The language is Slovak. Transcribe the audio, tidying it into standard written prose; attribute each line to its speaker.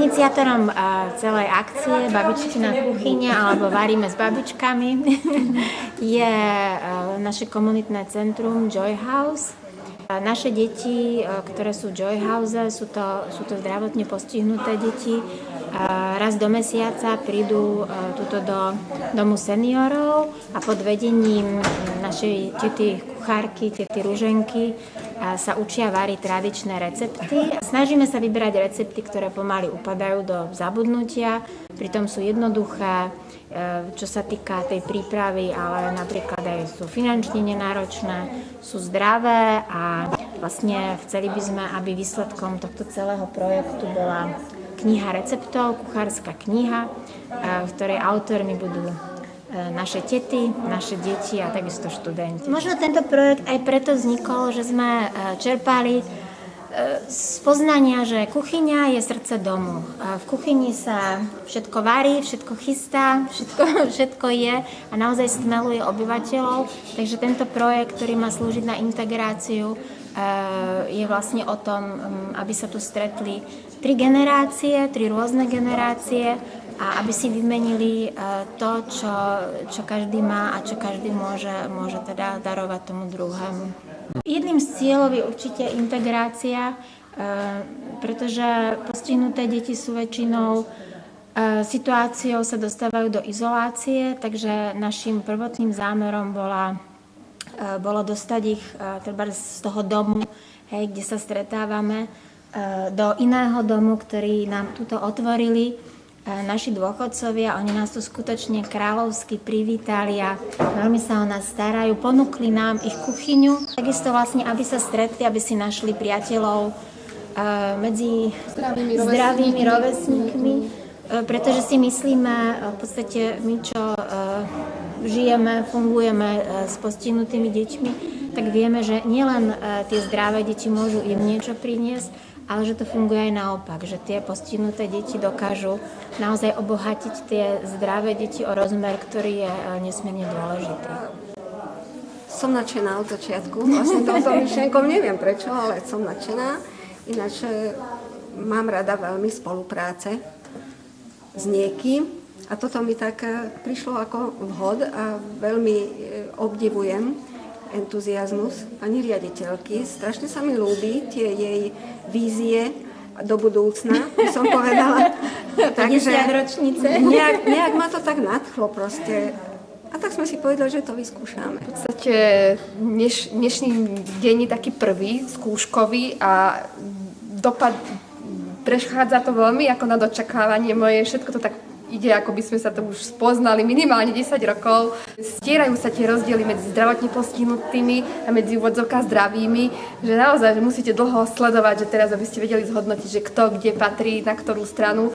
Speaker 1: Iniciátorom celej akcie Babičkina kuchyňa alebo Varíme s babičkami je naše komunitné centrum Joy House. Naše deti, ktoré sú v Joy House, sú to zdravotne postihnuté deti. Raz do mesiaca prídu tuto do domu seniorov a pod vedením našej tety kuchárky, tety Ruženky sa učia variť tradičné recepty. Snažíme sa vyberať recepty, ktoré pomaly upadajú do zabudnutia, pritom sú jednoduché, čo sa týka tej prípravy, ale napríklad aj sú finančne nenáročné, sú zdravé a vlastne chceli by sme, aby výsledkom tohto celého projektu bola kniha receptov, kuchárska kniha, v ktorej autormi budú naše tety, naše deti a takisto študenti. Možno tento projekt aj preto vznikol, že sme čerpali z poznania, že kuchyňa je srdce domu. V kuchyni sa všetko varí, všetko chystá, všetko je a naozaj stmeluje obyvateľov. Takže tento projekt, ktorý má slúžiť na integráciu, je vlastne o tom, aby sa tu stretli tri rôzne generácie a aby si vymenili to, čo každý má a čo každý môže teda darovať tomu druhému. Jedným z cieľov je určite integrácia, pretože postihnuté deti sú väčšinou situáciou sa dostávajú do izolácie, takže našim prvotným zámerom bolo dostať ich treba z toho domu, kde sa stretávame, do iného domu, ktorý nám tuto otvorili naši dôchodcovia. Oni nás tu skutočne kráľovsky privítali a veľmi sa o nás starajú. Ponúkli nám ich kuchyňu, takisto vlastne, aby sa stretli, aby si našli priateľov medzi zdravými rovesníkmi, pretože si myslíme, v podstate my, čo žijeme, fungujeme s postihnutými deťmi, tak vieme, že nielen tie zdravé deti môžu im niečo priniesť, ale že to funguje aj naopak, že tie postihnuté deti dokážu naozaj obohatiť tie zdravé deti o rozmer, ktorý je nesmierne dôležitý.
Speaker 2: Som nadšená od začiatku, vlastne touto myšlienkou, neviem prečo, ale som nadšená. Ináč mám rada veľmi spolupráce s niekým a toto mi tak prišlo ako vhod a veľmi obdivujem entuziasmus pani riaditeľky. Strašne sa mi ľúbi tie jej vízie do budúcna, by som povedala.
Speaker 1: Takže ročnice.
Speaker 2: Nejak ma to tak nadchlo proste. A tak sme si povedali, že to vyskúšame.
Speaker 3: V podstate dnešný deň je taký prvý, skúškový a prechádza to veľmi ako na dočakávanie moje. Všetko to tak ide, ako by sme sa to už spoznali minimálne 10 rokov. Stierajú sa tie rozdiely medzi zdravotne postihnutými a medzi úvodzovkách zdravými, že naozaj že musíte dlho sledovať, že teraz aby ste vedeli zhodnotiť, že kto kde patrí, na ktorú stranu.